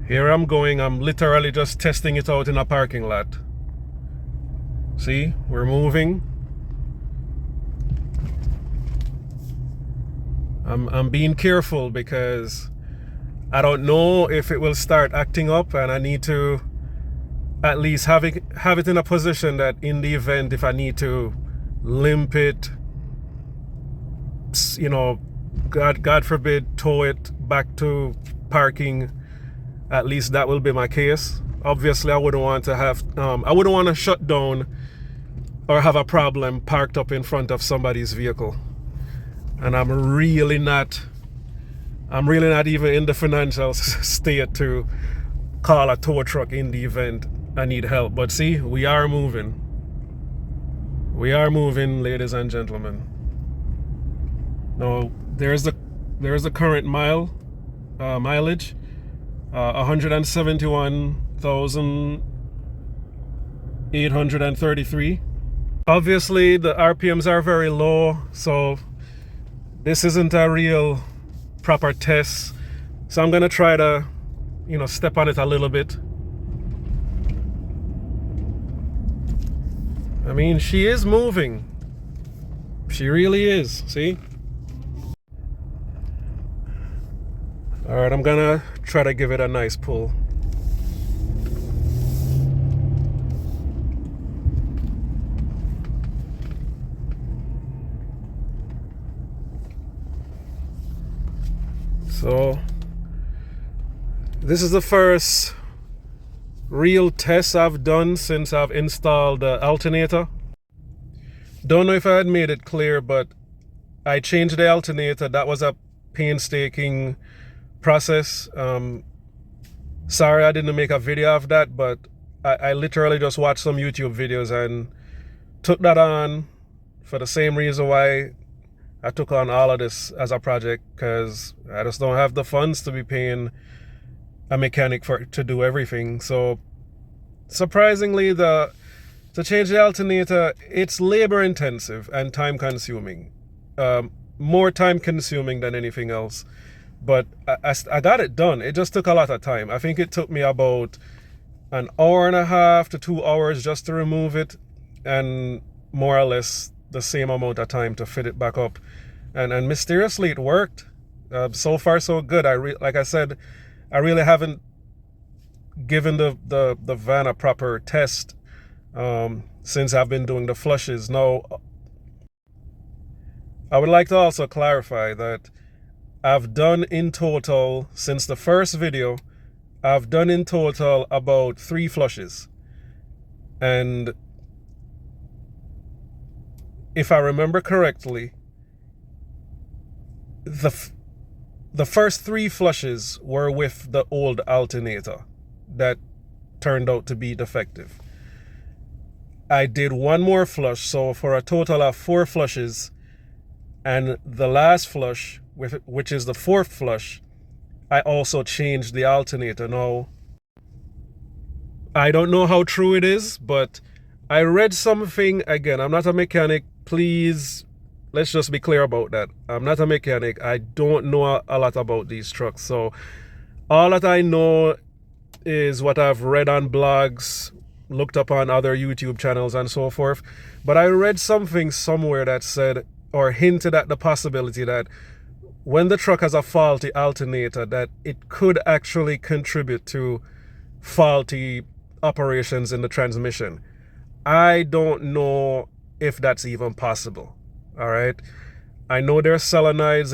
Here I'm going. I'm literally just testing it out in a parking lot. See, we're moving. I'm being careful because I don't know if it will start acting up, and I need to at least have it in a position that in the event if I need to limp it, you know, God forbid, tow it back to parking, at least that will be my case. Obviously, I wouldn't want to have, I wouldn't want to shut down or have a problem parked up in front of somebody's vehicle. And I'm really not even in the financial state to call a tow truck in the event I need help. But see, we are moving. We are moving, ladies and gentlemen. Now, there's the current mileage, 171,833. Obviously, the RPMs are very low, so this isn't a real proper test. So I'm gonna try to, step on it a little bit. I mean, she is moving. She really is, see? All right, I'm gonna try to give it a nice pull. So, this is the first real test I've done since I've installed the alternator. Don't know if I had made it clear, but I changed the alternator. That was a painstaking process. Sorry I didn't make a video of that, but I literally just watched some YouTube videos and took that on for the same reason why I took on all of this as a project, because I just don't have the funds to be paying a mechanic to do everything. So surprisingly, to change the alternator, it's labor intensive and time consuming, more time consuming than anything else. But I got it done. It just took a lot of time. I think it took me about an hour and a half to 2 hours just to remove it, and more or less the same amount of time to fit it back up. And mysteriously it worked. So far so good. Like I said, I really haven't given the van a proper test since I've been doing the flushes. Now, I would like to also clarify that I've done in total, since the first video, I've done in total about 3 flushes. And if I remember correctly, the first 3 flushes were with the old alternator that turned out to be defective. I did 1 more flush, so for a total of 4 flushes, and the last flush, which is the 4th flush, I also changed the alternator. Now, I don't know how true it is, but I read something, again, I'm not a mechanic, please, let's just be clear about that. I'm not a mechanic. I don't know a lot about these trucks. So all that I know is what I've read on blogs, looked up on other YouTube channels and so forth. But I read something somewhere that said, or hinted at the possibility that when the truck has a faulty alternator, that it could actually contribute to faulty operations in the transmission. I don't know if that's even possible. All right, I know there's solenoids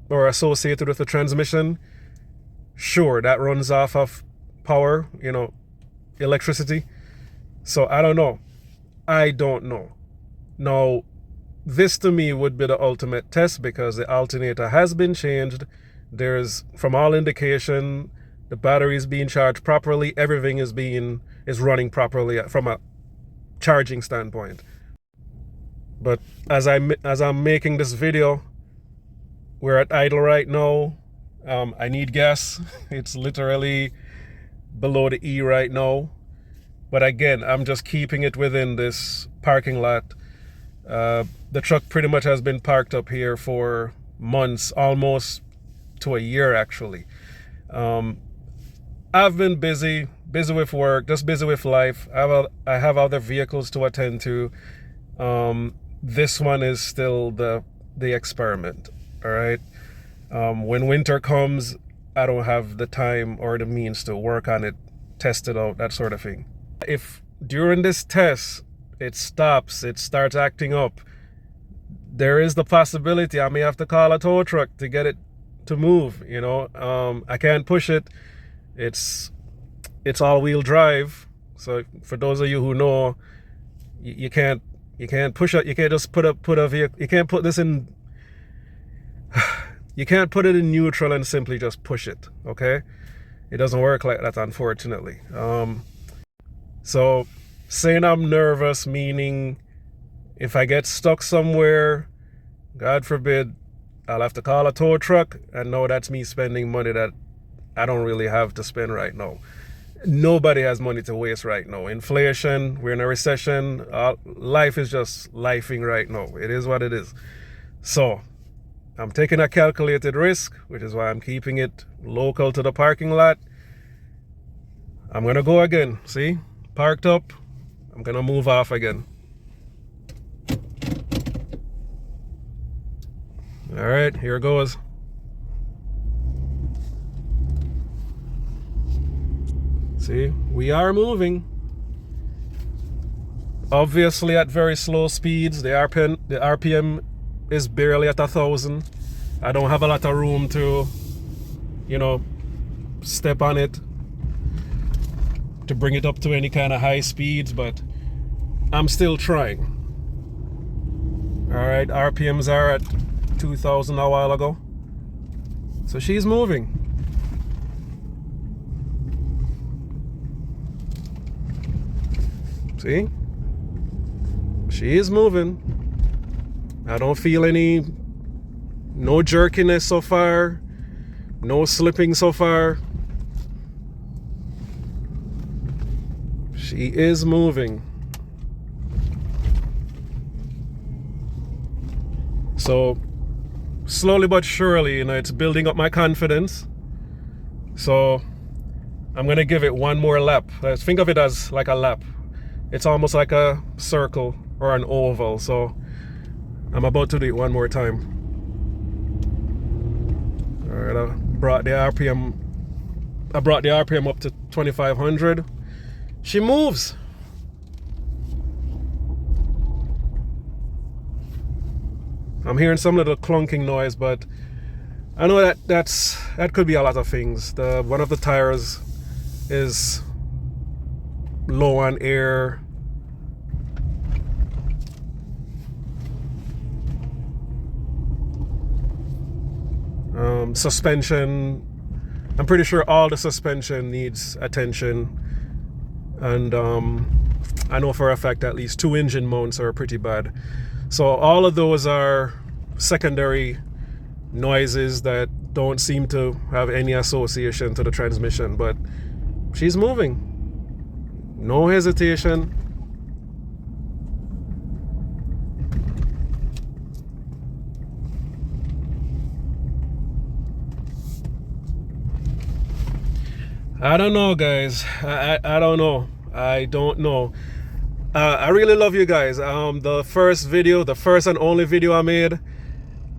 or associated with the transmission. Sure, that runs off of power, electricity. So I don't know. Now, this to me would be the ultimate test, because the alternator has been changed. There's, from all indication, the battery is being charged properly. Everything is running properly from a charging standpoint. But as I'm making this video, we're at idle right now. I need gas. It's literally below the E right now. But again, I'm just keeping it within this parking lot. The truck pretty much has been parked up here for months, almost to a year actually. I've been busy with work, just busy with life. I have other vehicles to attend to. This one is still the experiment. All right. When winter comes, I don't have the time or the means to work on it, test it out, that sort of thing. If during this test it stops, it starts acting up, there is the possibility I may have to call a tow truck to get it to move. You know, I can't push it. It's all-wheel drive. So for those of you who know, you can't push it. You can't just put a vehicle. You can't put this in. You can't put it in neutral and simply just push it. Okay, it doesn't work like that, unfortunately. So saying I'm nervous, meaning if I get stuck somewhere, God forbid, I'll have to call a tow truck, and no, that's me spending money that I don't really have to spend right now. Nobody has money to waste right now. Inflation, we're in a recession. Life is just lifing right now. It is what it is. So I'm taking a calculated risk, which is why I'm keeping it local to the parking lot. I'm going to go again. See? Parked up. I'm going to move off again. All right, here goes. See, we are moving. Obviously at very slow speeds. The RPM is barely at 1,000. I don't have a lot of room to, you know, step on it to bring it up to any kind of high speeds, but I'm still trying. All right, RPMs are at 2,000 a while ago. So she's moving. See? She is moving. I don't feel no jerkiness so far, no slipping so far. She is moving. So slowly but surely, you know, it's building up my confidence. So I'm gonna give it one more lap. Think of it as like a lap. It's almost like a circle or an oval. So I'm about to do it one more time. All right, I brought the RPM up to 2,500. She moves. I'm hearing some little clunking noise, but I know that could be a lot of things. One of the tires is low on air. Suspension, I'm pretty sure all the suspension needs attention, and I know for a fact at least 2 engine mounts are pretty bad. So all of those are secondary noises that don't seem to have any association to the transmission, but she's moving. No hesitation. I don't know, guys. I don't know. I don't know. I really love you guys. The first and only video I made,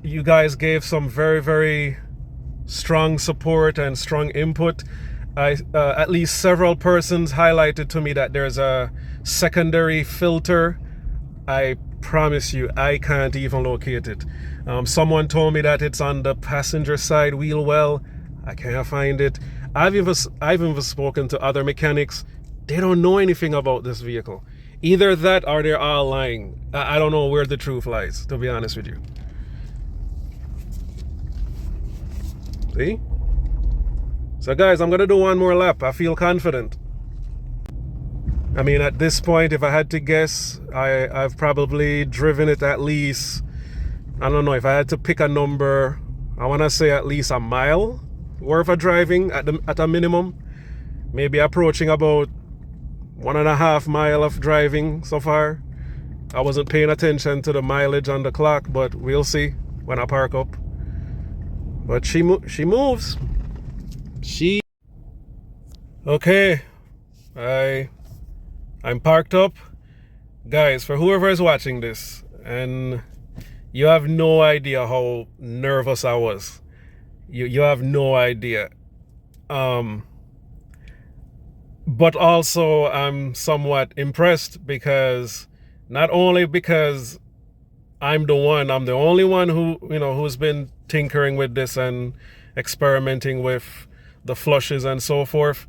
you guys gave some very, very strong support and strong input. At least several persons highlighted to me that there's a secondary filter. I promise you, I can't even locate it. Someone told me that it's on the passenger side wheel well. I can't find it. I've even spoken to other mechanics. They don't know anything about this vehicle. Either that or they're all lying. I don't know where the truth lies, to be honest with you. See? So guys, I'm gonna do one more lap. I feel confident. I mean, at this point, if I had to guess, I've probably driven it at least, I don't know, if I had to pick a number, I wanna say at least a mile worth of driving at a minimum. Maybe approaching about 1.5 miles of driving so far. I wasn't paying attention to the mileage on the clock, but we'll see when I park up. But she moves. She. Okay, I'm parked up, guys. For whoever is watching this, and you have no idea how nervous I was. You have no idea. But also I'm somewhat impressed because not only because I'm the only one who's been tinkering with this and experimenting with the flushes and so forth,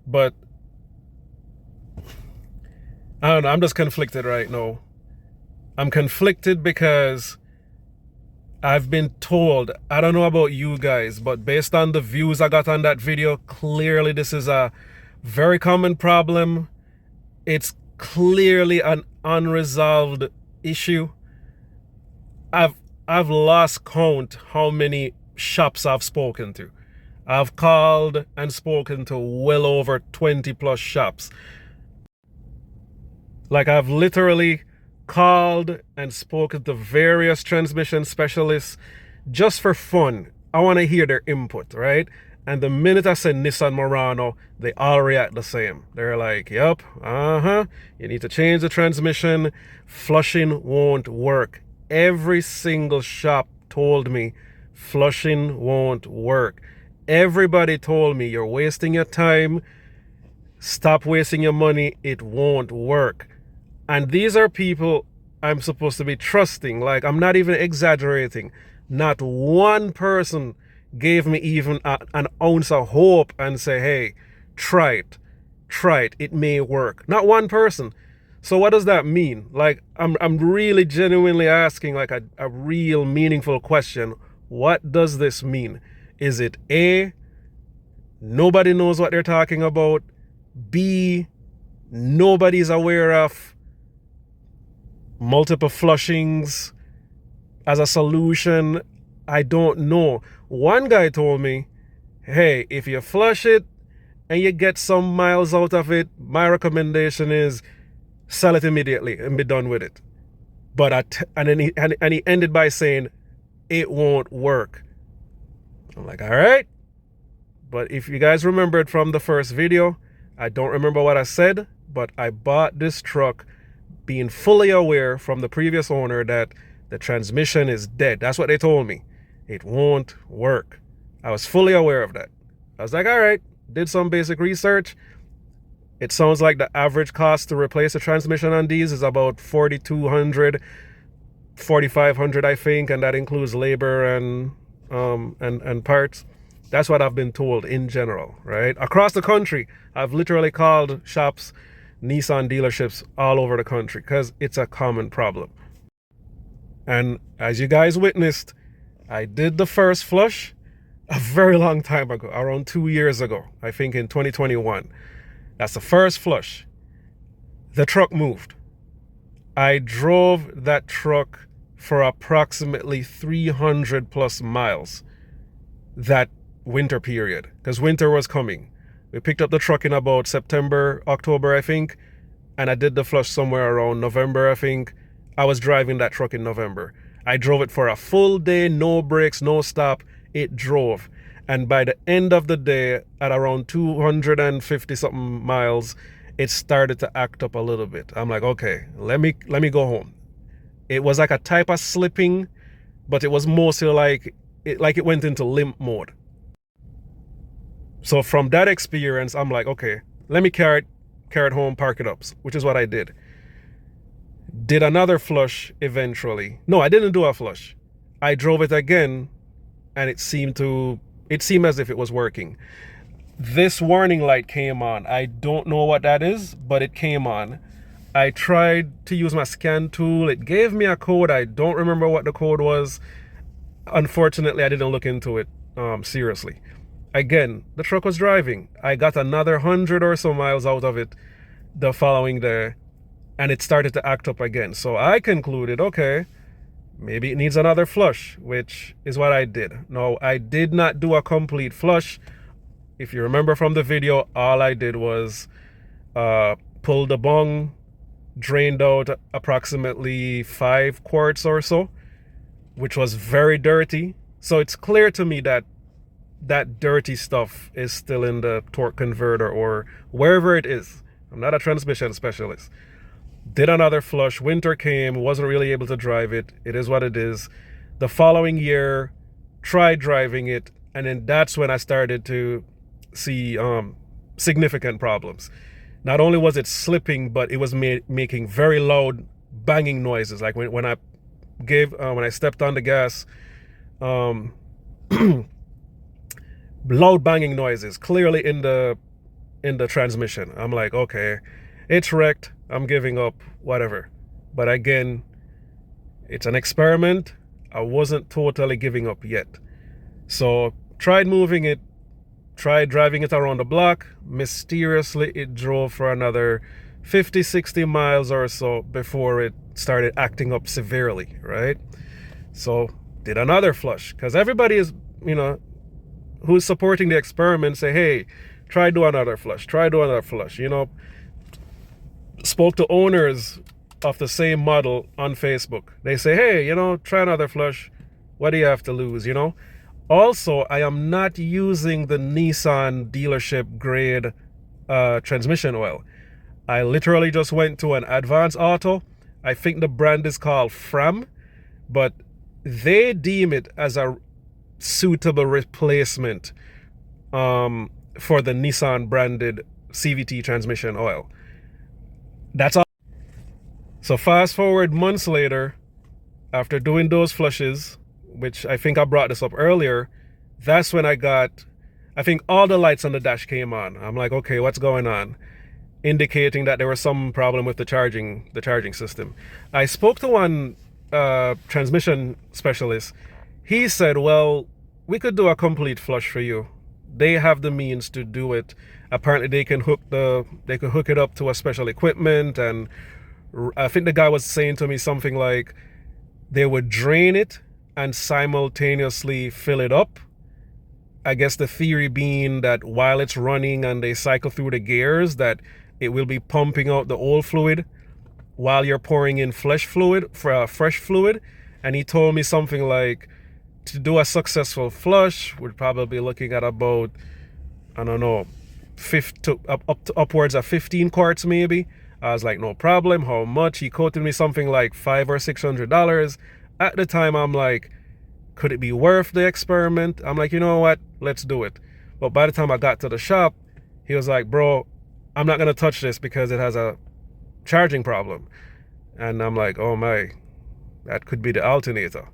but I don't know, I'm just conflicted right now. I'm conflicted because I've been told, I don't know about you guys, but based on the views I got on that video, clearly this is a very common problem. It's clearly an unresolved issue. I've lost count how many shops I've spoken to. I've called and spoken to well over 20 plus shops. Like, I've literally called and spoken to various transmission specialists just for fun. I want to hear their input, right? And the minute I said Nissan Murano, they all react the same. They're like, yep, you need to change the transmission. Flushing won't work. Every single shop told me flushing won't work. Everybody told me you're wasting your time. Stop wasting your money. It won't work. And these are people I'm supposed to be trusting. Like, I'm not even exaggerating. Not one person gave me even an ounce of hope and say, hey, try it, it may work. Not one person. So what does that mean? Like, I'm really genuinely asking like a real meaningful question. What does this mean? Is it A, nobody knows what they're talking about? B, nobody's aware of multiple flushings as a solution? I don't know. One guy told me, hey, if you flush it and you get some miles out of it, my recommendation is sell it immediately and be done with it. But and he ended by saying it won't work. I'm like, all right. But if you guys remembered from the first video, I don't remember what I said, but I bought this truck being fully aware from the previous owner that the transmission is dead. That's what they told me. It won't work. I was fully aware of that. I was like, all right, did some basic research. It sounds like the average cost to replace a transmission on these is about $4,200, $4,500, I think, and that includes labor and parts. That's what I've been told in general, right? Across the country, I've literally called shops, Nissan dealerships all over the country because it's a common problem. And as you guys witnessed, I did the first flush a very long time ago, around 2 years ago, I think in 2021. That's the first flush. The truck moved. I drove that truck for approximately 300 plus miles that winter period because winter was coming. We picked up the truck in about September, October, I think, and I did the flush somewhere around November, I think. I was driving that truck in November. I drove it for a full day, no brakes, no stop. It drove. And by the end of the day, at around 250 something miles, it started to act up a little bit. I'm like, okay, let me go home. It was like a type of slipping, but it was mostly like it went into limp mode. So from that experience, I'm like, okay, let me carry it home, park it up, which is what I did. Did another flush eventually. No, I didn't do a flush. I drove it again, and it seemed as if it was working. This warning light came on. I don't know what that is, but it came on. I tried to use my scan tool. It gave me a code. I don't remember what the code was. Unfortunately, I didn't look into it seriously. Again, the truck was driving. I got another 100 or so miles out of it the following day, and it started to act up again. So I concluded, okay, maybe it needs another flush, which is what I did. No, I did not do a complete flush. If you remember from the video, all I did was pull the bung, drained out approximately 5 quarts or so, which was very dirty. So it's clear to me that that dirty stuff is still in the torque converter or wherever it is. I'm not a transmission specialist. Did another flush. Winter came, wasn't really able to drive it. It is what it is. The following year, tried driving it, and then that's when I started to see significant problems. Not only was it slipping, but it was making very loud banging noises. Like when I stepped on the gas, loud banging noises clearly in the transmission. I'm like, okay, it's wrecked. I'm giving up, whatever. But again, it's an experiment. I wasn't totally giving up yet. So tried moving it, tried driving it around the block. Mysteriously, it drove for another 50, 60 miles or so before it started acting up severely, right? So did another flush, because everybody is, who's supporting the experiment say, hey, try do another flush, spoke to owners of the same model on Facebook. They say, hey, try another flush. What do you have to lose, Also, I am not using the Nissan dealership grade transmission oil. I literally just went to an Advanced Auto. I think the brand is called Fram, but they deem it as a suitable replacement for the Nissan branded CVT transmission oil. That's all. So fast forward months later, after doing those flushes, which I think I brought this up earlier, that's when I think all the lights on the dash came on. I'm like, okay, what's going on? Indicating that there was some problem with the charging system. I spoke to one transmission specialist. He said, well, we could do a complete flush for you. They have the means to do it. Apparently they can hook it up to a special equipment, and I think the guy was saying to me something like they would drain it and simultaneously fill it up. I guess the theory being that while it's running and they cycle through the gears, that it will be pumping out the old fluid while you're pouring in fresh fluid. And he told me something like, to do a successful flush, we're probably looking at about, I don't know, upwards of 15 quarts maybe. I was like, no problem. How much? He quoted me something like $500 or $600. At the time, I'm like, could it be worth the experiment? I'm like, you know what? Let's do it. But by the time I got to the shop, he was like, bro, I'm not going to touch this because it has a charging problem. And I'm like, oh my, that could be the alternator.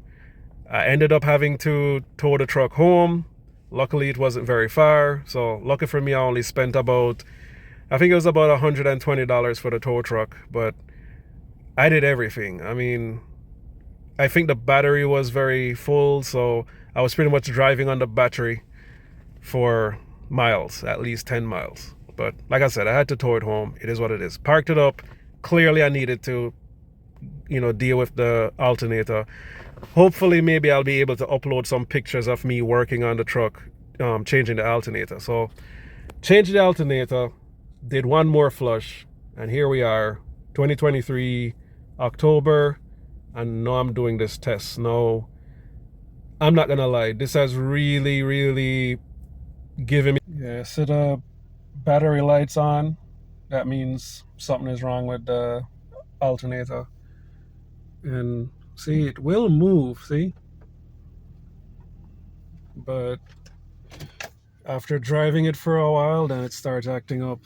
I ended up having to tow the truck home. Luckily, it wasn't very far. So lucky for me, I only spent about, I think it was about $120 for the tow truck. But I did everything. I mean, I think the battery was very full. So I was pretty much driving on the battery for miles, at least 10 miles. But like I said, I had to tow it home. It is what it is. Parked it up. Clearly, I needed to, deal with the alternator. Hopefully, maybe I'll be able to upload some pictures of me working on the truck, changing the alternator. So, changed the alternator, did one more flush, and here we are, 2023, October, and now I'm doing this test. Now, I'm not gonna lie, this has really, really given me... Yeah, so the battery light's on. That means something is wrong with the alternator. And see, it will move, see? But after driving it for a while, then it starts acting up.